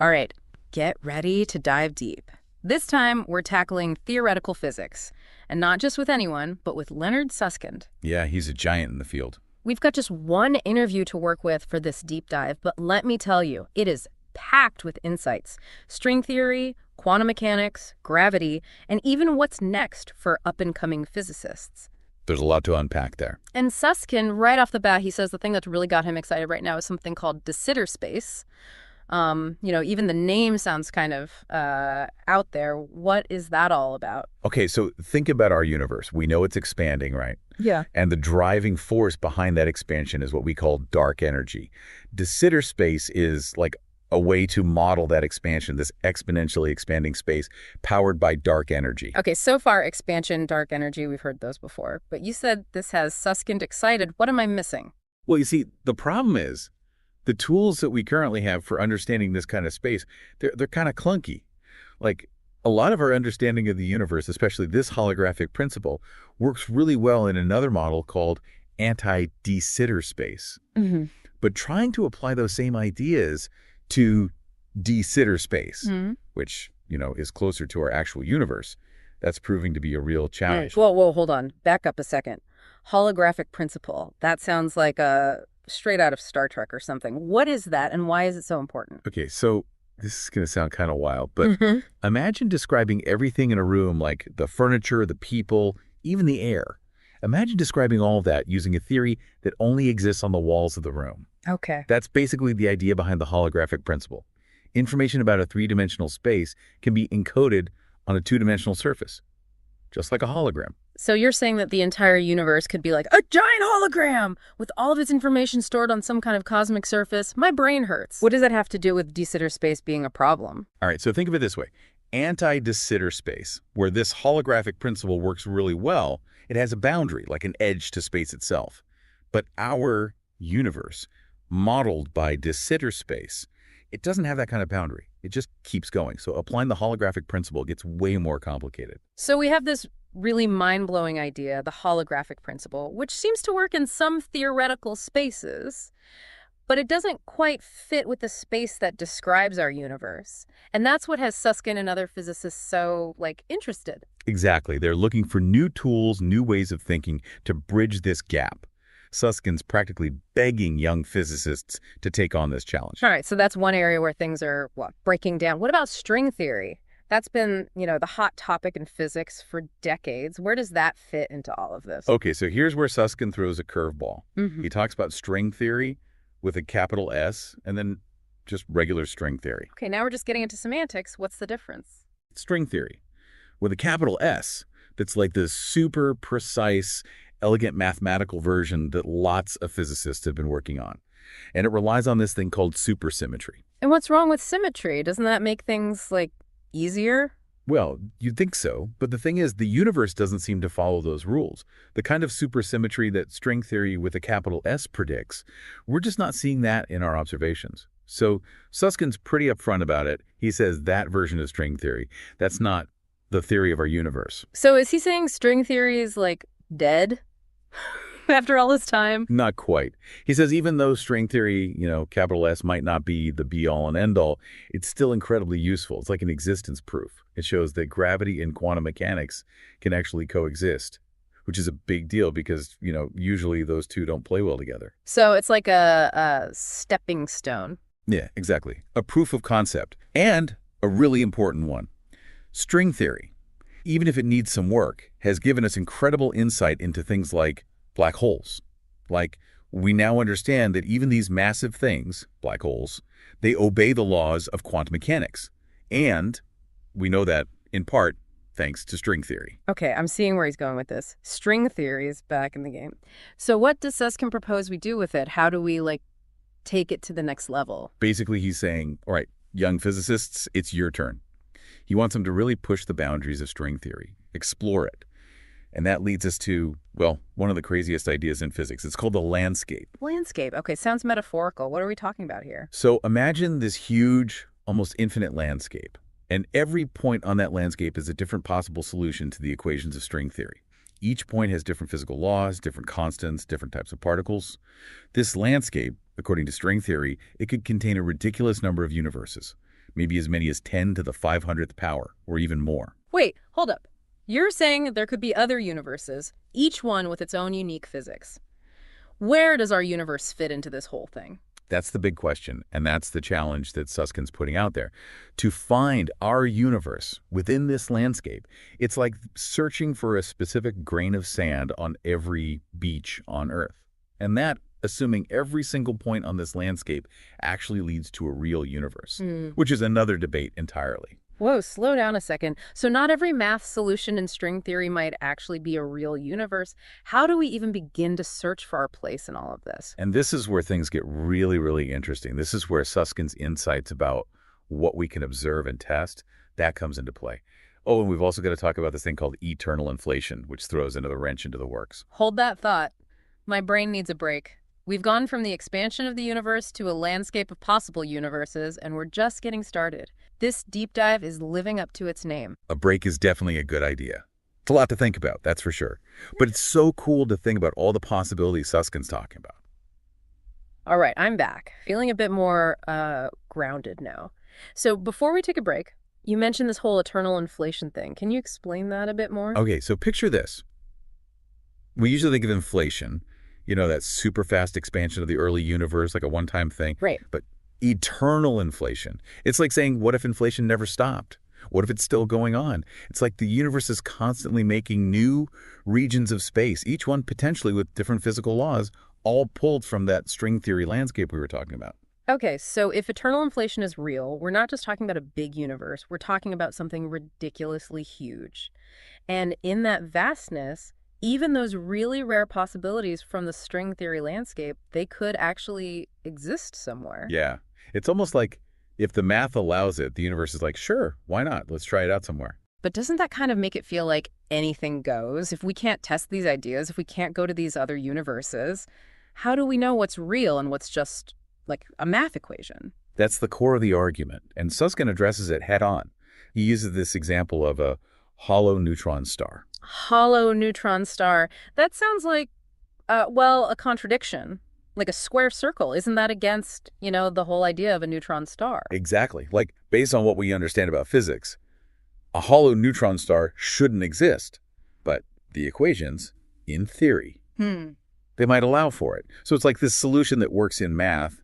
All right, get ready to dive deep. This time, we're tackling theoretical physics. And not just with anyone, but with Leonard Susskind. Yeah, he's a giant in the field. We've got just one interview to work with for this deep dive, but let me tell you, it is packed with insights. String theory, quantum mechanics, gravity, and even what's next for up-and-coming physicists. There's a lot to unpack there. And Susskind, right off the bat, he says the thing that's really got him excited right now is something called de Sitter space. Even the name sounds kind of out there. What is that all about? Okay, so think about our universe. We know it's expanding, right? Yeah. And the driving force behind that expansion is what we call dark energy. De Sitter space is like a way to model that expansion, this exponentially expanding space powered by dark energy. Okay, so far, expansion, dark energy, we've heard those before. But you said this has Susskind excited. What am I missing? Well, you see, the problem is the tools that we currently have for understanding this kind of space, they're kind of clunky. Like, a lot of our understanding of the universe, especially this holographic principle, works really well in another model called anti-de Sitter space. Mm-hmm. But trying to apply those same ideas to de Sitter space, which, is closer to our actual universe, that's proving to be a real challenge. Whoa, hold on. Back up a second. Holographic principle. That sounds like a straight out of Star Trek or something. What is that, and why is it so important? Okay, so this is going to sound kind of wild, but imagine describing everything in a room, like the furniture, the people, even the air. Imagine describing all of that using a theory that only exists on the walls of the room. Okay. That's basically the idea behind the holographic principle. Information about a three-dimensional space can be encoded on a two-dimensional surface, just like a hologram. So you're saying that the entire universe could be like a giant hologram with all of its information stored on some kind of cosmic surface? My brain hurts. What does that have to do with de Sitter space being a problem? All right, so think of it this way. Anti-de Sitter space, where this holographic principle works really well, it has a boundary, like an edge to space itself. But our universe, modeled by de Sitter space, it doesn't have that kind of boundary. It just keeps going. So applying the holographic principle gets way more complicated. So we have this really mind-blowing idea, the holographic principle, which seems to work in some theoretical spaces, but it doesn't quite fit with the space that describes our universe. And that's what has Susskind and other physicists so, interested. Exactly. They're looking for new tools, new ways of thinking to bridge this gap. Susskind's practically begging young physicists to take on this challenge. All right, so that's one area where things are, breaking down. What about string theory? That's been, the hot topic in physics for decades. Where does that fit into all of this? Okay, so here's where Susskind throws a curveball. He talks about string theory with a capital S and then just regular string theory. Okay, now we're just getting into semantics. What's the difference? String theory with a capital S that's like this super precise, elegant mathematical version that lots of physicists have been working on. And it relies on this thing called supersymmetry. And what's wrong with symmetry? Doesn't that make things, easier? Well, you'd think so, but the thing is, the universe doesn't seem to follow those rules. The kind of supersymmetry that string theory with a capital S predicts, we're just not seeing that in our observations. So Susskind's pretty upfront about it. He says that version of string theory, that's not the theory of our universe. So is he saying string theory is, dead after all this time? Not quite. He says even though string theory, capital S might not be the be-all and end-all, it's still incredibly useful. It's like an existence proof. It shows that gravity and quantum mechanics can actually coexist, which is a big deal because, usually those two don't play well together. So it's like a stepping stone. Yeah, exactly. A proof of concept. And a really important one. String theory, even if it needs some work, has given us incredible insight into things like black holes. We now understand that even these massive things, black holes, they obey the laws of quantum mechanics. And we know that, in part, thanks to string theory. Okay, I'm seeing where he's going with this. String theory is back in the game. So what does Susskind propose we do with it? How do we, take it to the next level? Basically, he's saying, all right, young physicists, it's your turn. He wants them to really push the boundaries of string theory, explore it. And that leads us to, one of the craziest ideas in physics. It's called the landscape. Landscape. Okay, sounds metaphorical. What are we talking about here? So imagine this huge, almost infinite landscape. And every point on that landscape is a different possible solution to the equations of string theory. Each point has different physical laws, different constants, different types of particles. This landscape, according to string theory, it could contain a ridiculous number of universes. maybe as many as 10 to the 500th power, or even more. Wait, hold up. You're saying there could be other universes, each one with its own unique physics. Where does our universe fit into this whole thing? That's the big question, and that's the challenge that Suskind's putting out there. To find our universe within this landscape, it's like searching for a specific grain of sand on every beach on Earth. And that, assuming every single point on this landscape actually leads to a real universe, which is another debate entirely. Whoa, slow down a second. So not every math solution in string theory might actually be a real universe. How do we even begin to search for our place in all of this? And this is where things get really, really interesting. This is where Suskind's insights about what we can observe and test, that comes into play. Oh, and we've also got to talk about this thing called eternal inflation, which throws another wrench into the works. Hold that thought. My brain needs a break. We've gone from the expansion of the universe to a landscape of possible universes, and we're just getting started. This deep dive is living up to its name. A break is definitely a good idea. It's a lot to think about, that's for sure. But it's so cool to think about all the possibilities Suskind's talking about. All right, I'm back, feeling a bit more grounded now. So before we take a break, you mentioned this whole eternal inflation thing. Can you explain that a bit more? Okay, so picture this. We usually think of inflation, that super fast expansion of the early universe, like a one-time thing. Right. But eternal inflation, it's like saying, what if inflation never stopped? What if it's still going on? It's like the universe is constantly making new regions of space, each one potentially with different physical laws, all pulled from that string theory landscape we were talking about. Okay, so if eternal inflation is real, we're not just talking about a big universe. We're talking about something ridiculously huge. And in that vastness, even those really rare possibilities from the string theory landscape, they could actually exist somewhere. Yeah. It's almost like if the math allows it, the universe is like, sure, why not? Let's try it out somewhere. But doesn't that kind of make it feel like anything goes? If we can't test these ideas, if we can't go to these other universes, how do we know what's real and what's just like a math equation? That's the core of the argument, and Susskind addresses it head on. He uses this example of a hollow neutron star. Hollow neutron star. That sounds like, a contradiction. Like a square circle. Isn't that against, the whole idea of a neutron star? Exactly. Like, based on what we understand about physics, a hollow neutron star shouldn't exist. But the equations, in theory, they might allow for it. So it's like this solution that works in math,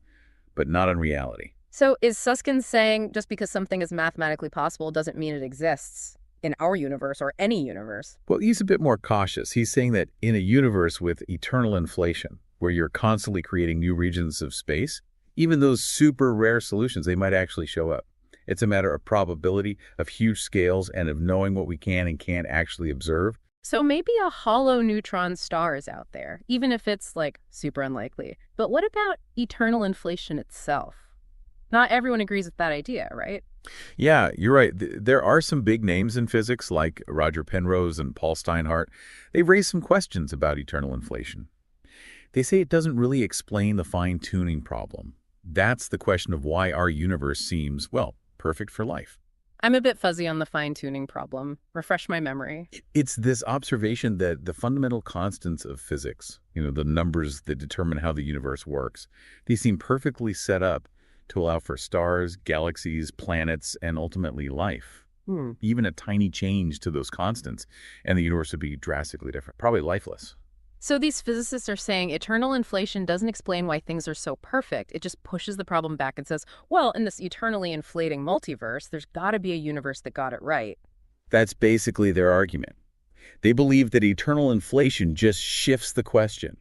but not in reality. So is Susskind saying just because something is mathematically possible doesn't mean it exists in our universe or any universe? Well, he's a bit more cautious. He's saying that in a universe with eternal inflation, where you're constantly creating new regions of space, even those super rare solutions, they might actually show up. It's a matter of probability, of huge scales, and of knowing what we can and can't actually observe. So maybe a hollow neutron star is out there, even if it's, super unlikely. But what about eternal inflation itself? Not everyone agrees with that idea, right? Yeah, you're right. There are some big names in physics like Roger Penrose and Paul Steinhardt. They've raised some questions about eternal inflation. They say it doesn't really explain the fine-tuning problem. That's the question of why our universe seems, perfect for life. I'm a bit fuzzy on the fine-tuning problem. Refresh my memory. It's this observation that the fundamental constants of physics, the numbers that determine how the universe works, these seem perfectly set up to allow for stars, galaxies, planets, and ultimately life. Even a tiny change to those constants, and the universe would be drastically different, probably lifeless. So these physicists are saying eternal inflation doesn't explain why things are so perfect. It just pushes the problem back and says, well, in this eternally inflating multiverse, there's got to be a universe that got it right. That's basically their argument. They believe that eternal inflation just shifts the question.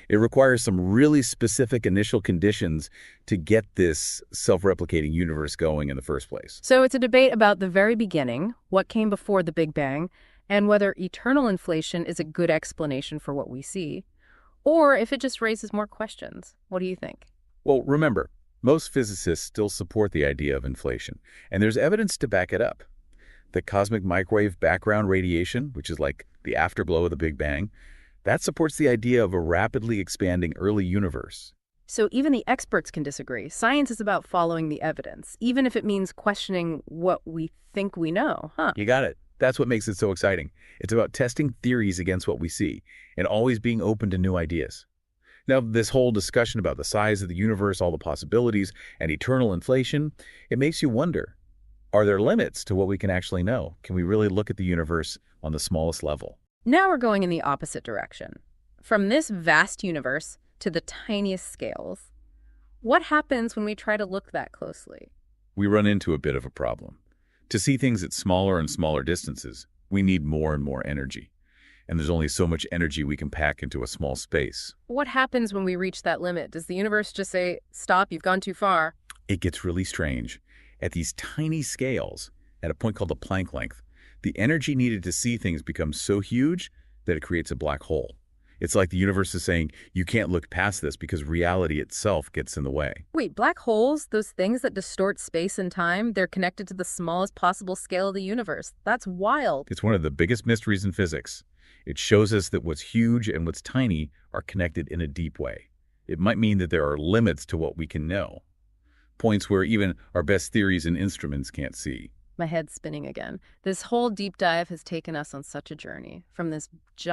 It requires some really specific initial conditions to get this self-replicating universe going in the first place. So it's a debate about the very beginning, what came before the Big Bang, and whether eternal inflation is a good explanation for what we see, or if it just raises more questions. What do you think? Well, remember, most physicists still support the idea of inflation, and there's evidence to back it up. The cosmic microwave background radiation, which is like the afterglow of the Big Bang, that supports the idea of a rapidly expanding early universe. So even the experts can disagree. Science is about following the evidence, even if it means questioning what we think we know, huh? You got it. That's what makes it so exciting. It's about testing theories against what we see and always being open to new ideas. Now, this whole discussion about the size of the universe, all the possibilities, and eternal inflation, it makes you wonder, are there limits to what we can actually know? Can we really look at the universe on the smallest level? Now we're going in the opposite direction. From this vast universe to the tiniest scales. What happens when we try to look that closely? We run into a bit of a problem. To see things at smaller and smaller distances, we need more and more energy. And there's only so much energy we can pack into a small space. What happens when we reach that limit? Does the universe just say, stop, you've gone too far? It gets really strange. At these tiny scales, at a point called the Planck length, the energy needed to see things becomes so huge that it creates a black hole. It's like the universe is saying, you can't look past this because reality itself gets in the way. Wait, black holes, those things that distort space and time, they're connected to the smallest possible scale of the universe. That's wild. It's one of the biggest mysteries in physics. It shows us that what's huge and what's tiny are connected in a deep way. It might mean that there are limits to what we can know, points where even our best theories and instruments can't see. My head's spinning again. This whole deep dive has taken us on such a journey, from this giant